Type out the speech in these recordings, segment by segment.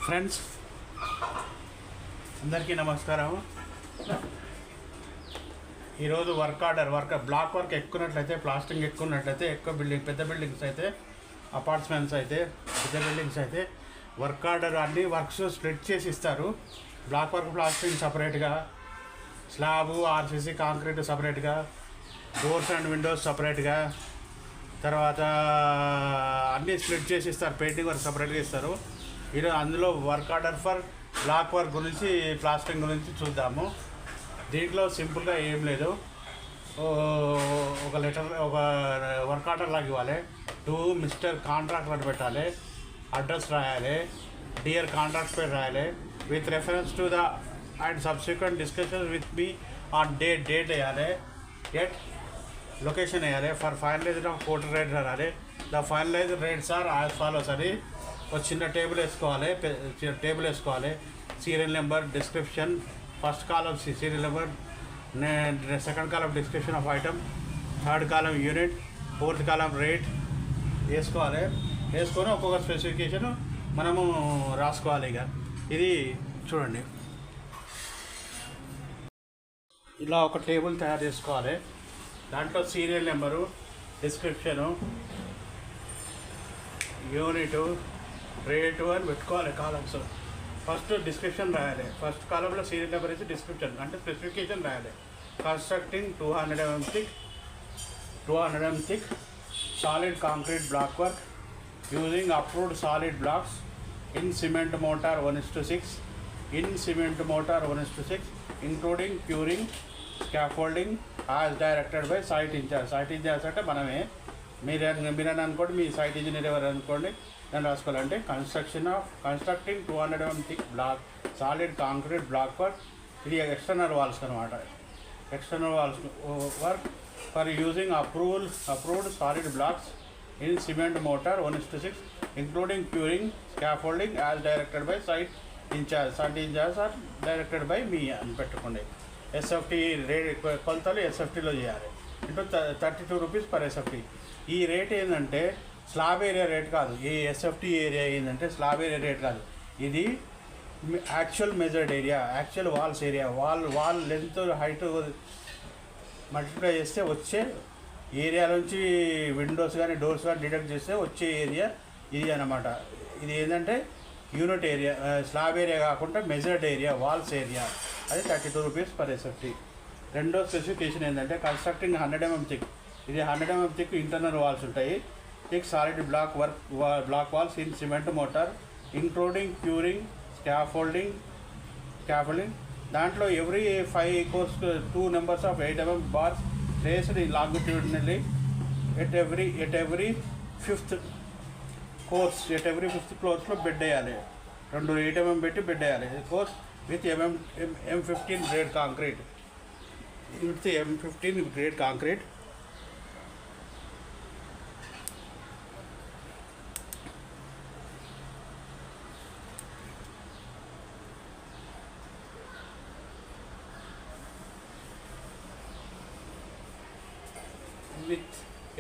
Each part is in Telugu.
ఫ్రెండ్స్ అందరికీ నమస్కారం. ఈరోజు బ్లాక్ వర్క్ ఎక్కున్నట్లయితే, ప్లాస్టింగ్ ఎక్కున్నట్లయితే, పెద్ద బిల్డింగ్స్ అయితే, అపార్ట్మెంట్స్ అయితే, పెద్ద బిల్డింగ్స్ అయితే వర్క్ ఆర్డర్ అన్ని వర్క్స్ స్ప్లిట్ చేసి ఇస్తారు. బ్లాక్ వర్క్ ప్లాస్టింగ్ సపరేట్గా, స్లాబు ఆర్సీసీ కాంక్రీట్ సపరేట్గా, డోర్స్ అండ్ విండోస్ సపరేట్గా, తర్వాత అన్నీ స్ప్లిట్ చేసి ఇస్తారు. పెయింటింగ్ వర్క్ సపరేట్గా ఇస్తారు. ఈరోజు అందులో work order for block work గురించి, ప్లాస్టింగ్ గురించి చూద్దాము. దీంట్లో సింపుల్గా ఏం లేదు. ఒక వర్క్ ఆర్డర్ లాగా ఇవ్వాలి. టు మిస్టర్ కాంట్రాక్టర్ అని పెట్టాలి. అడ్రస్ రాయాలి. డియర్ కాంట్రాక్ట్ పేరు రాయాలి. With reference to the and subsequent discussions with me on date వేయాలి. ఎట్ లొకేషన్ వేయాలి. For finalised of quoted rate రాయాలి. The finalised rates are as follows అని ఒక చిన్న టేబుల్ వేసుకోవాలి. Serial number, description, first column serial number, second column description of item, third column unit, fourth column rate వేసుకొని ఒక్కొక్క స్పెసిఫికేషన్ మనము రాసుకోవాలి. ఇక ఇది చూడండి, ఇలా ఒక టేబుల్ తయారు చేసుకోవాలి. దాంట్లో serial number, description, unit, rate అని పెట్టుకోవాలి కాలమ్స్. ఫస్ట్ డిస్క్రిప్షన్ రాయాలి. ఫస్ట్ కాలంలో సీరియల్ నెంబర్ వేసి డిస్క్రిప్షన్ అంటే స్పెసిఫికేషన్ రాయాలి. Constructing 200 mm thick solid concrete block work using approved solid blocks in cement mortar 1:6, including curing, scaffolding as directed by site incharge. Site incharge అంటే మనమే, మీరని అనుకోండి, మీ సైట్ ఇంజనీర్ ఎవరు అనుకోండి, నేను రాసుకోవాలంటే constructing 200 mm thick solid concrete block work. ఇది ఎక్స్టర్నల్ వాల్స్ అనమాట. External walls work for using approved solid blocks in cement mortar 1:6, including curing, scaffolding as directed by site incharge or directed by me అని పెట్టుకోండి. ఎస్ఎఫ్టీ రేట్ కొలతలు ఎస్ఎఫ్టీలో చేయాలి. Into 32 rupees per SFT. ఈ రేట్ ఏంటంటే స్లాబ్ ఏరియా రేట్ కాదు. ఈ ఎస్ఎఫ్టీ ఏరియా ఏంటంటే స్లాబ్ ఏరియా రేట్ కాదు. ఇది actual measured area, actual walls area. Wall length, height multiply చేస్తే వచ్చే ఏరియా నుంచి విండోస్ కానీ డోర్స్ కానీ డిడక్ట్ చేస్తే వచ్చే ఏరియా ఇది అన్నమాట. ఇది ఏంటంటే యూనిట్ ఏరియా, స్లాబ్ ఏరియా కాకుండా మెజర్డ్ ఏరియా, వాల్స్ ఏరియా. అది 32 రూపీస్ పర్ ఎస్ఎఫ్టీ. రెండో స్పెసిఫికేషన్ ఏంటంటే కన్స్ట్రక్టింగ్ 100 mm thick. ఇది 100 mm thick ఇంటర్నల్ వాల్స్ ఉంటాయి. Thick solid block walls in cement mortar, including curing, scaffolding. దాంట్లో every 5 course 2 numbers of 8 mm bars placed longitudinally at every fifth course లో బెడ్ వేయాలి. 2 8 mm పెట్టి బెడ్ వేయాలి. Course with M15 grade concrete.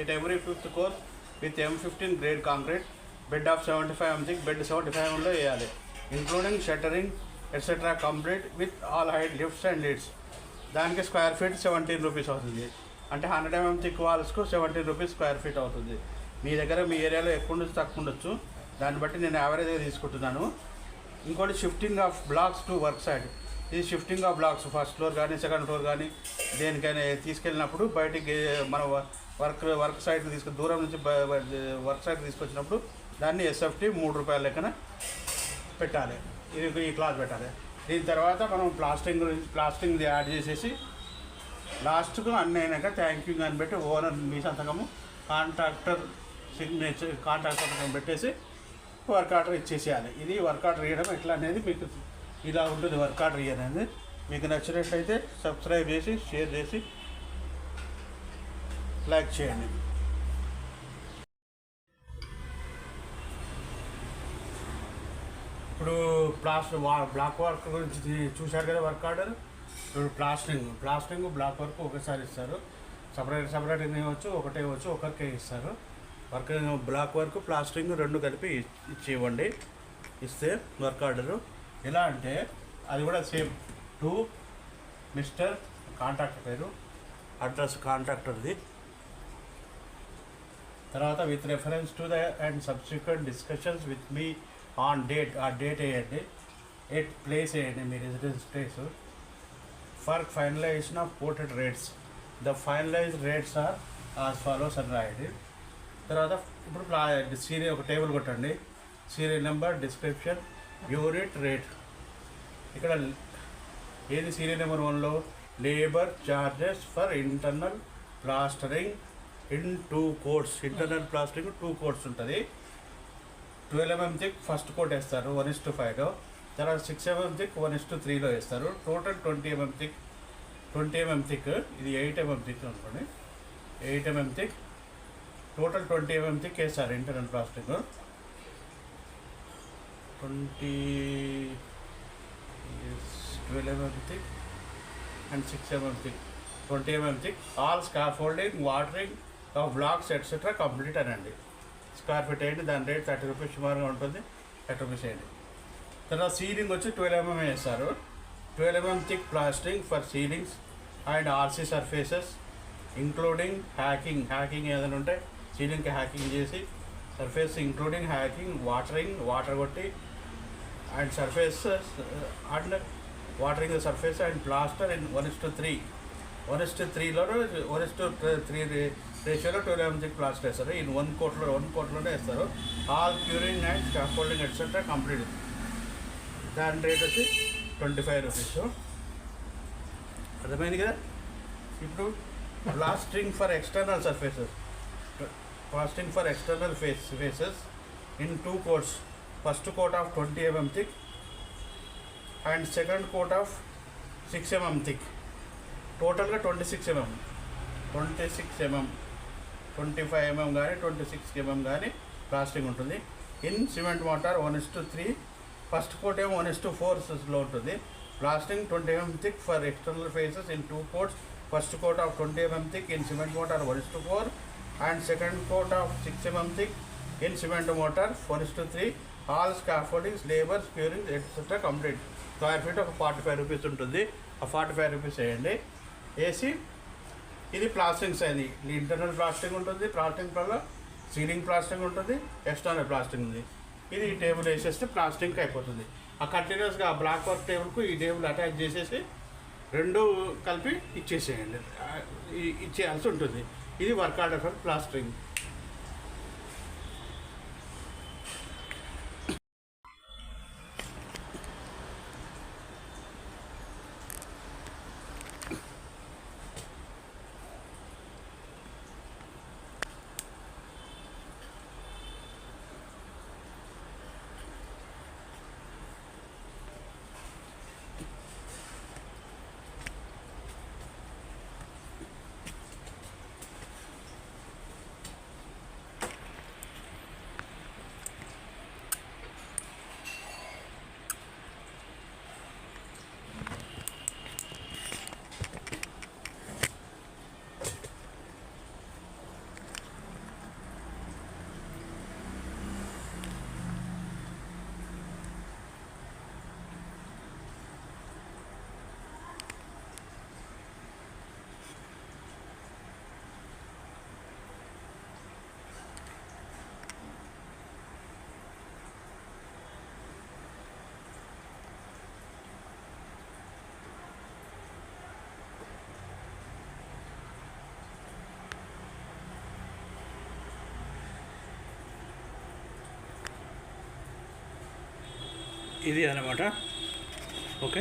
At every fifth course with M15 grade concrete, bed of 75 mm thick, bed 75 mm లో వేయాలి. Including shuttering etcetera complete with all height lifts and leads. దానికి స్క్వేర్ ఫీట్ 17 రూపీస్ అవుతుంది. అంటే 100 mm thick వాల్స్కు 17 rupees square feet అవుతుంది. మీ దగ్గర మీ ఏరియాలో ఎక్కువ ఉండొచ్చు, తక్కువ ఉండొచ్చు. దాన్ని బట్టి నేను యావరేజ్గా తీసుకుంటున్నాను. ఇంకోటి shifting of blocks to work side. ఇది shifting of blocks first floor కానీ సెకండ్ ఫ్లోర్ కానీ దేనికైనా తీసుకెళ్ళినప్పుడు బయటికి మన వర్క్ సైడ్కి దూరం నుంచి వర్క్ సైడ్కి తీసుకొచ్చినప్పుడు దాన్ని ఎస్ఎఫ్టీ 3 రూపాయల లెక్కన పెట్టాలి. ఇది ఈ క్లాత్ పెట్టాలి. దీని తర్వాత మనం ప్లాస్టింగ్ యాడ్ చేసేసి లాస్ట్కు అన్నీ అయినాక థ్యాంక్ యూ అని పెట్టి ఓనర్ మీ సంతకము, కాంట్రాక్టర్ సంతకం పెట్టేసి వర్క్ ఆర్డర్ ఇచ్చేసేయాలి. ఇది వర్క్ ఆర్డర్ ఇవ్వడం ఎట్లా అనేది మీకు ఇలా ఉంటుంది. వర్క్ ఆర్డర్ ఇవ్వనేది మీకు నచ్చినట్లయితే సబ్స్క్రైబ్ చేసి, షేర్ చేసి, లైక్ చేయండి. ఇప్పుడు బ్లాక్ వర్క్ గురించి చూశారు కదా వర్క్ ఆర్డర్. ఇప్పుడు ప్లాస్టింగ్ బ్లాక్ వర్క్ ఒకసారి ఇస్తారు. సపరేట్గా ఇవ్వచ్చు, ఒకటే ఇవ్వచ్చు, ఒకరికే ఇస్తారు. బ్లాక్ వర్క్ ప్లాస్టింగ్ రెండు కలిపి ఇచ్చి ఇవ్వండి. ఇస్తే వర్క్ ఆర్డరు ఎలా అంటే అది కూడా సేమ్ టు మిస్టర్ కాంట్రాక్టర్ పేరు, అడ్రస్ కాంట్రాక్టర్ది. తర్వాత with reference to the and subsequent discussions with me on date, ఆ డేట్ వేయండి, ప్లేస్ వేయండి, మీ residence place. For finalization of quoted rates, the finalised rates are as follows అని రాయండి. తర్వాత ఇప్పుడు సీరియల్ ఒక టేబుల్ కొట్టండి, serial number, description, unit, rate. ఇక్కడ ఏది సీరియల్ నెంబర్ 1లో labour charges for internal plastering in 2 coats. Internal plastering 2 quotes ఉంటుంది. 12 mm థిక్ ఫస్ట్ కోట్ వేస్తారు 1:5లో, తర్వాత 6 mm థిక్ 1:3లో వేస్తారు. Total 20 mm thick, 20 mm thick, ఇది 8 mm థిక్ అనుకోండి, 8 mm thick, total 20 mm thick వేస్తారు internal plastering. 12 mm thick and 6 mm thick, 20 mm thick. All scaffolding, watering of blocks etc. complete అనండి. స్క్వేర్ ఫీట్ అయ్యింది, దాని రేట్ 30 రూపీస్ సుమారుగా ఉంటుంది, 30 రూపీస్ అయ్యింది. తర్వాత సీలింగ్ వచ్చి 12 mm వేస్తారు. 12 mm thick plastering for ceilings and RC surfaces including hacking. Hacking ఏదైనా ఉంటే సీలింగ్కి హ్యాకింగ్ చేసి సర్ఫేస్ ఇంక్లూడింగ్ హ్యాకింగ్, వాటర్ కొట్టి and surfaces and watering the surface and plaster in 1:3. 1:3లో 1:3 రేషియోలో 12 mm థిక్ ప్లాస్టర్ వేస్తారు. ఇన్ 1 కోట్లోనే వేస్తారు. All curing and scaffolding etcetera complete. దాని రేట్ వచ్చి 25 రూపీస్. అర్థమైంది కదా. ఇప్పుడు plastering for external surfaces, plastering for external faces in 2 coats. First coat of 20 mm thick and second coat of 6 mm thick. టోటల్గా 26 mm, 25 mm కానీ 26 mm కానీ ప్లాస్టింగ్ ఉంటుంది. In cement mortar 1:3. First coat ఏమో 1:4లో ఉంటుంది. Plastering 20 mm thick for external faces in 2 coats. First coat of 20 mm thick in cement mortar 1:4 and second coat of 6 mm thick in cement mortar 1:3. All scaffoldings, labours, curing etcetera complete. Square feet ఒక 45 రూపీస్ ఉంటుంది. ఆ 45 రూపీస్ వేయండి. వేసి ఇది ప్లాస్టింగ్స్ అయింది. ఇంటర్నల్ ప్లాస్టింగ్ ఉంటుంది, ప్లాస్టింగ్ వల్ల సీలింగ్ ప్లాస్టింగ్ ఉంటుంది, ఎక్స్టర్నల్ ప్లాస్టింగ్ ఉంది. ఇది ఈ టేబుల్ వేసేస్తే ప్లాస్టింగ్కి అయిపోతుంది. ఆ కంటిన్యూస్గా ఆ బ్లాక్ వర్క్ టేబుల్కు ఈ టేబుల్ అటాచ్ చేసేసి రెండు కలిపి ఇచ్చేసేయండి, ఇచ్చేయాల్సి ఉంటుంది. ఇది వర్క్ ఆర్డర్ ఫర్ ప్లాస్టరింగ్. ఇది అన్నమాట. ఓకే.